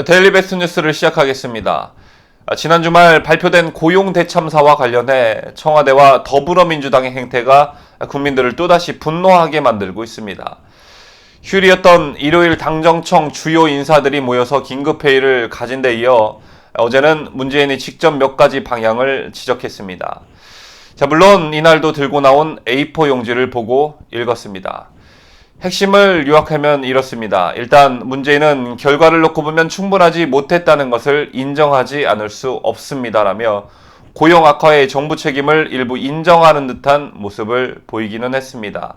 자, 데일리 베스트 뉴스를 시작하겠습니다. 지난 주말 발표된 고용 대참사와 관련해 청와대와 더불어민주당의 행태가 국민들을 또다시 분노하게 만들고 있습니다. 휴일이었던 일요일 당정청 주요 인사들이 모여서 긴급회의를 가진 데 이어 어제는 문재인이 직접 몇 가지 방향을 지적했습니다. 자, 물론 이날도 들고 나온 A4 용지를 보고 읽었습니다. 핵심을 요약하면 이렇습니다. 일단 문재인은 결과를 놓고 보면 충분하지 못했다는 것을 인정하지 않을 수 없습니다라며 고용 악화의 정부 책임을 일부 인정하는 듯한 모습을 보이기는 했습니다.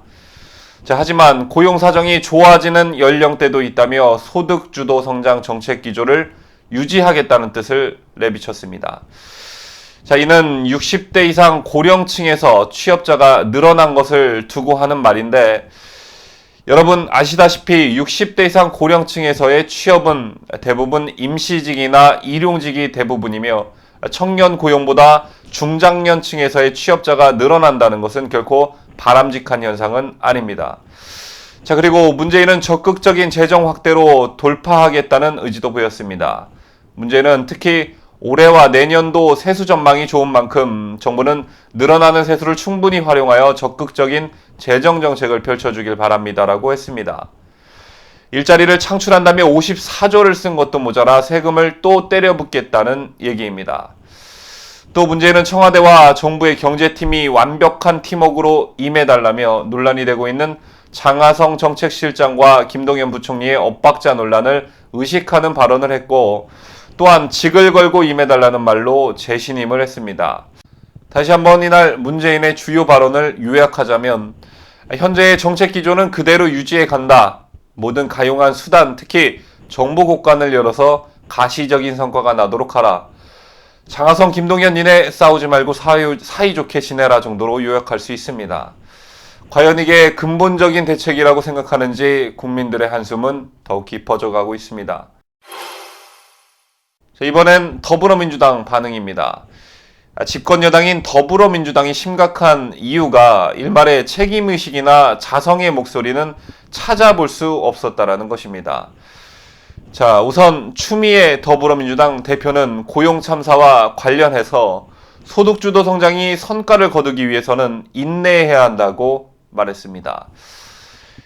자, 하지만 고용 사정이 좋아지는 연령대도 있다며 소득주도 성장 정책 기조를 유지하겠다는 뜻을 내비쳤습니다. 자, 이는 60대 이상 고령층에서 취업자가 늘어난 것을 두고 하는 말인데, 여러분 아시다시피 60대 이상 고령층에서의 취업은 대부분 임시직이나 일용직이 대부분이며 청년 고용보다 중장년층에서의 취업자가 늘어난다는 것은 결코 바람직한 현상은 아닙니다. 자, 그리고 문재인은 적극적인 재정 확대로 돌파하겠다는 의지도 보였습니다. 문제는 특히 올해와 내년도 세수 전망이 좋은 만큼 정부는 늘어나는 세수를 충분히 활용하여 적극적인 재정 정책을 펼쳐주길 바랍니다라고 했습니다. 일자리를 창출한다며 54조를 쓴 것도 모자라 세금을 또 때려붓겠다는 얘기입니다. 또 문제는 청와대와 정부의 경제팀이 완벽한 팀워크로 임해달라며 논란이 되고 있는 장하성 정책실장과 김동연 부총리의 엇박자 논란을 의식하는 발언을 했고, 또한 직을 걸고 임해달라는 말로 재신임을 했습니다. 다시 한번 이날 문재인의 주요 발언을 요약하자면, 현재의 정책 기조는 그대로 유지해 간다. 모든 가용한 수단, 특히 정보 곳간을 열어서 가시적인 성과가 나도록 하라. 장하성, 김동연 니네 싸우지 말고 사이좋게 지내라 정도로 요약할 수 있습니다. 과연 이게 근본적인 대책이라고 생각하는지 국민들의 한숨은 더욱 깊어져 가고 있습니다. 자, 이번엔 더불어민주당 반응입니다. 집권 여당인 더불어민주당이 심각한 이유가 일말의 책임의식이나 자성의 목소리는 찾아볼 수 없었다라는 것입니다. 자, 우선 추미애 더불어민주당 대표는 고용 참사와 관련해서 소득주도 성장이 성과를 거두기 위해서는 인내해야 한다고 말했습니다.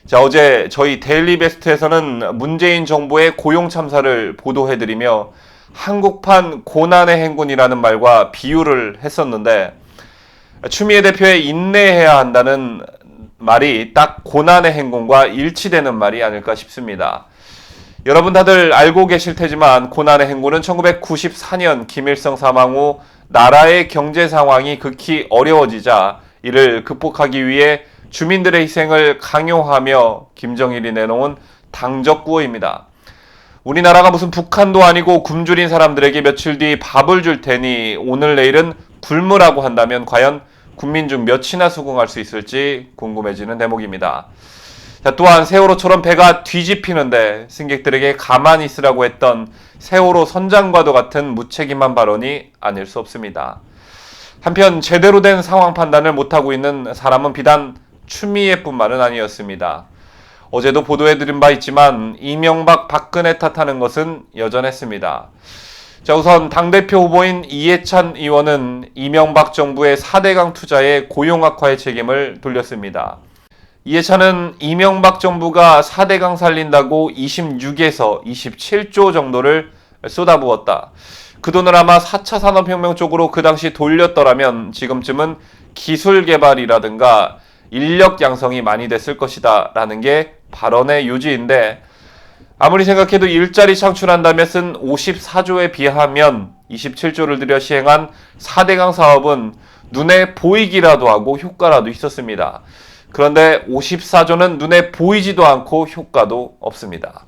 자, 어제 저희 데일리 베스트에서는 문재인 정부의 고용 참사를 보도해드리며 한국판 고난의 행군이라는 말과 비유를 했었는데, 추미애 대표의 인내해야 한다는 말이 딱 고난의 행군과 일치되는 말이 아닐까 싶습니다. 여러분 다들 알고 계실 테지만 고난의 행군은 1994년 김일성 사망 후 나라의 경제 상황이 극히 어려워지자 이를 극복하기 위해 주민들의 희생을 강요하며 김정일이 내놓은 당적구호입니다. 우리나라가 무슨 북한도 아니고 굶주린 사람들에게 며칠 뒤 밥을 줄 테니 오늘 내일은 굶으라고 한다면 과연 국민 중 몇이나 수긍할 수 있을지 궁금해지는 대목입니다. 자, 또한 세월호처럼 배가 뒤집히는데 승객들에게 가만히 있으라고 했던 세월호 선장과도 같은 무책임한 발언이 아닐 수 없습니다. 한편 제대로 된 상황 판단을 못하고 있는 사람은 비단 추미애뿐만은 아니었습니다. 어제도 보도해드린 바 있지만 이명박, 박근혜 탓하는 것은 여전했습니다. 자, 우선 당대표 후보인 이해찬 의원은 이명박 정부의 4대강 투자에 고용 악화의 책임을 돌렸습니다. 이해찬은 이명박 정부가 4대강 살린다고 26에서 27조 정도를 쏟아부었다. 그 돈을 아마 4차 산업혁명 쪽으로 그 당시 돌렸더라면 지금쯤은 기술 개발이라든가 인력 양성이 많이 됐을 것이다 라는 게 발언의 요지인데, 아무리 생각해도 일자리 창출한다며 쓴 54조에 비하면 27조를 들여 시행한 4대강 사업은 눈에 보이기라도 하고 효과라도 있었습니다. 그런데 54조는 눈에 보이지도 않고 효과도 없습니다.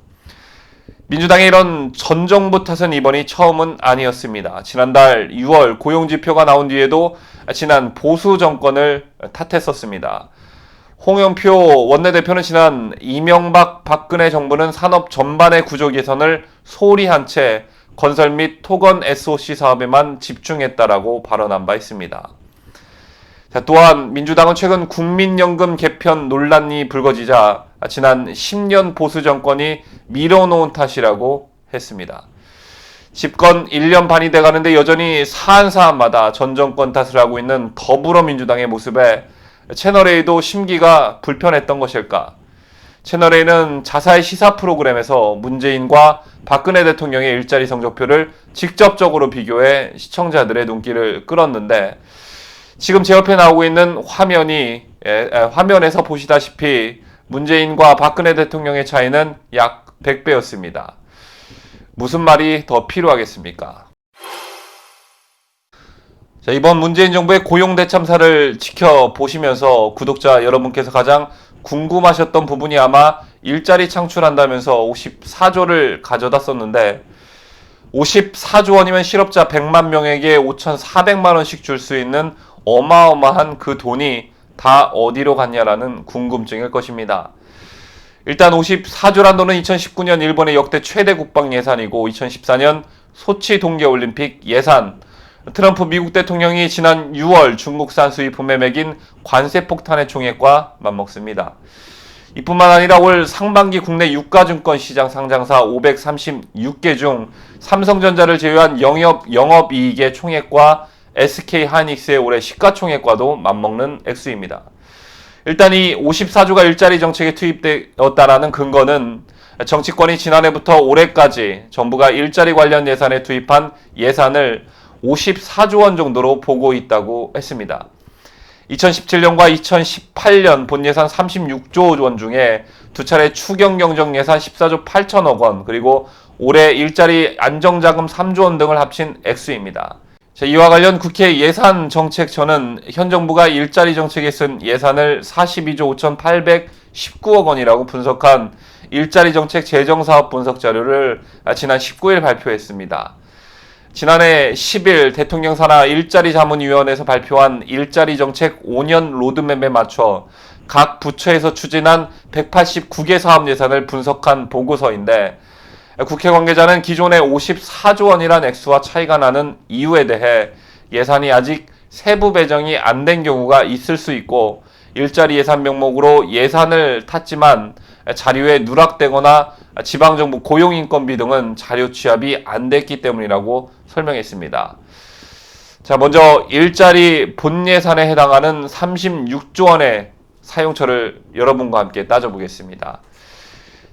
민주당의 이런 전 정부 탓은 이번이 처음은 아니었습니다. 지난달 6월 고용지표가 나온 뒤에도 지난 보수 정권을 탓했었습니다. 홍영표 원내대표는 지난 이명박 박근혜 정부는 산업 전반의 구조 개선을 소홀히 한 채 건설 및 토건 SOC 사업에만 집중했다라고 발언한 바 있습니다. 자, 또한 민주당은 최근 국민연금 개편 논란이 불거지자 지난 10년 보수 정권이 밀어놓은 탓이라고 했습니다. 집권 1년 반이 돼가는데 여전히 사안사안마다 전 정권 탓을 하고 있는 더불어민주당의 모습에 채널A도 심기가 불편했던 것일까? 채널A는 자사의 시사 프로그램에서 문재인과 박근혜 대통령의 일자리 성적표를 직접적으로 비교해 시청자들의 눈길을 끌었는데, 지금 제 옆에 나오고 있는 화면에서 보시다시피 문재인과 박근혜 대통령의 차이는 약 100배였습니다. 무슨 말이 더 필요하겠습니까? 자, 이번 문재인 정부의 고용대참사를 지켜보시면서 구독자 여러분께서 가장 궁금하셨던 부분이 아마 일자리 창출한다면서 54조를 가져다 썼는데, 54조 원이면 실업자 100만 명에게 5,400만 원씩 줄 수 있는 어마어마한 그 돈이 다 어디로 갔냐라는 궁금증일 것입니다. 일단 54조란 돈은 2019년 일본의 역대 최대 국방 예산이고 2014년 소치 동계올림픽 예산, 트럼프 미국 대통령이 지난 6월 중국산 수입품에 매긴 관세 폭탄의 총액과 맞먹습니다. 이뿐만 아니라 올 상반기 국내 유가증권 시장 상장사 536개 중 삼성전자를 제외한 영업이익의 총액과 SK하이닉스의 올해 시가총액과도 맞먹는 액수입니다. 일단 이 54조가 일자리 정책에 투입되었다라는 근거는 정치권이 지난해부터 올해까지 정부가 일자리 관련 예산에 투입한 예산을 54조 원 정도로 보고 있다고 했습니다. 2017년과 2018년 본 예산 36조 원 중에 두 차례 추경 경정 예산 14조 8천억 원, 그리고 올해 일자리 안정자금 3조 원 등을 합친 액수입니다. 이와 관련 국회 예산정책처는 현 정부가 일자리 정책에 쓴 예산을 42조 5,819억 원이라고 분석한 일자리 정책 재정사업 분석 자료를 지난 19일 발표했습니다. 지난해 10일 대통령 산하 일자리자문위원회에서 발표한 일자리 정책 5년 로드맵에 맞춰 각 부처에서 추진한 189개 사업 예산을 분석한 보고서인데, 국회 관계자는 기존의 54조 원이란 액수와 차이가 나는 이유에 대해 예산이 아직 세부 배정이 안 된 경우가 있을 수 있고, 일자리 예산 명목으로 예산을 탔지만 자료에 누락되거나 지방정부 고용인건비 등은 자료 취합이 안 됐기 때문이라고 설명했습니다. 자, 먼저 일자리 본 예산에 해당하는 36조 원의 사용처를 여러분과 함께 따져보겠습니다.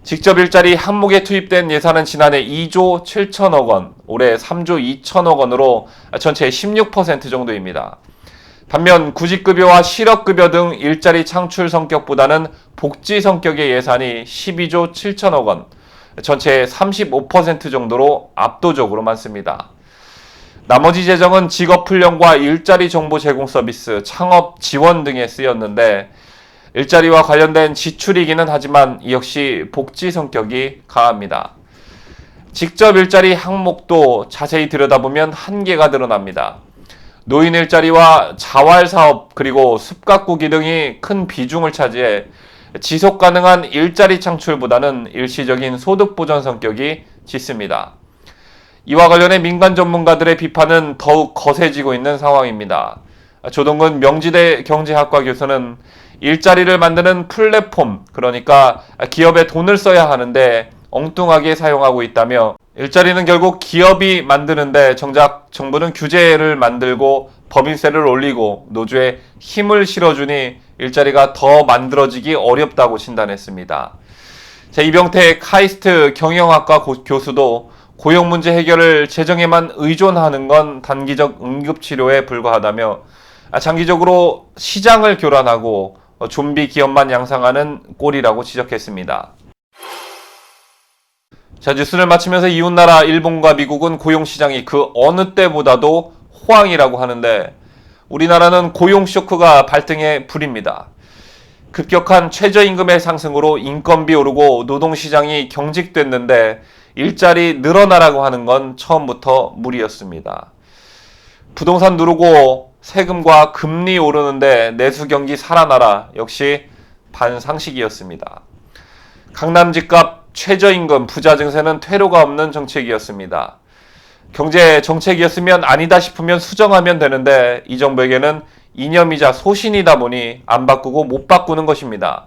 직접 일자리 항목에 투입된 예산은 지난해 2조 7천억 원, 올해 3조 2천억 원으로 전체의 16% 정도입니다. 반면 구직급여와 실업급여 등 일자리 창출 성격보다는 복지 성격의 예산이 12조 7천억 원, 전체의 35% 정도로 압도적으로 많습니다. 나머지 재정은 직업훈련과 일자리 정보 제공 서비스, 창업 지원 등에 쓰였는데, 일자리와 관련된 지출이기는 하지만 이 역시 복지 성격이 강합니다. 직접 일자리 항목도 자세히 들여다보면 한계가 드러납니다. 노인 일자리와 자활사업 그리고 숲가꾸기 등이 큰 비중을 차지해 지속 가능한 일자리 창출보다는 일시적인 소득 보전 성격이 짙습니다. 이와 관련해 민간 전문가들의 비판은 더욱 거세지고 있는 상황입니다. 조동근 명지대 경제학과 교수는 일자리를 만드는 플랫폼, 그러니까 기업에 돈을 써야 하는데 엉뚱하게 사용하고 있다며, 일자리는 결국 기업이 만드는데 정작 정부는 규제를 만들고 법인세를 올리고 노조에 힘을 실어주니 일자리가 더 만들어지기 어렵다고 진단했습니다. 이병태 카이스트 경영학과 교수도 고용 문제 해결을 재정에만 의존하는 건 단기적 응급치료에 불과하다며, 장기적으로 시장을 교란하고 좀비 기업만 양상하는 꼴이라고 지적했습니다. 뉴스를 마치면서 이웃나라 일본과 미국은 고용시장이 그 어느 때보다도 호황이라고 하는데, 우리나라는 고용 쇼크가 발등에 불입니다. 급격한 최저임금의 상승으로 인건비 오르고 노동시장이 경직됐는데 일자리 늘어나라고 하는 건 처음부터 무리였습니다. 부동산 누르고 세금과 금리 오르는데 내수 경기 살아나라, 역시 반상식이었습니다. 강남 집값, 최저임금, 부자 증세는 퇴로가 없는 정책이었습니다. 경제 정책이었으면 아니다 싶으면 수정하면 되는데 이 정부에게는 이념이자 소신이다 보니 안 바꾸고 못 바꾸는 것입니다.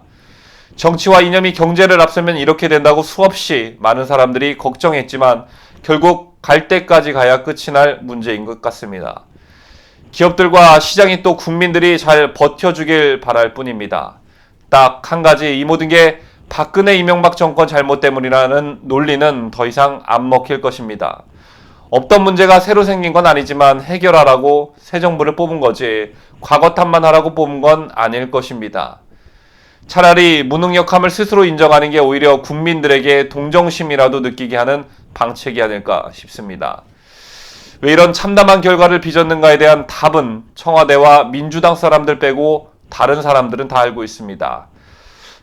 정치와 이념이 경제를 앞서면 이렇게 된다고 수없이 많은 사람들이 걱정했지만 결국 갈 때까지 가야 끝이 날 문제인 것 같습니다. 기업들과 시장이 또 국민들이 잘 버텨주길 바랄 뿐입니다. 딱 한 가지, 이 모든 게 박근혜 이명박 정권 잘못 때문이라는 논리는 더 이상 안 먹힐 것입니다. 없던 문제가 새로 생긴 건 아니지만 해결하라고 새 정부를 뽑은 거지 과거 탓만 하라고 뽑은 건 아닐 것입니다. 차라리 무능력함을 스스로 인정하는 게 오히려 국민들에게 동정심이라도 느끼게 하는 방책이 아닐까 싶습니다. 왜 이런 참담한 결과를 빚었는가에 대한 답은 청와대와 민주당 사람들 빼고 다른 사람들은 다 알고 있습니다.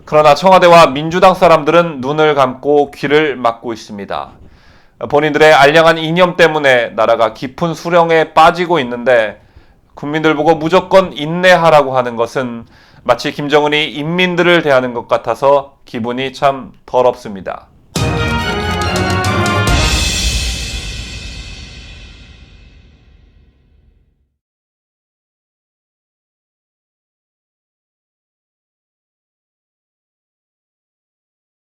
그러나 청와대와 민주당 사람들은 눈을 감고 귀를 막고 있습니다. 본인들의 알량한 이념 때문에 나라가 깊은 수렁에 빠지고 있는데 국민들 보고 무조건 인내하라고 하는 것은 마치 김정은이 인민들을 대하는 것 같아서 기분이 참 더럽습니다.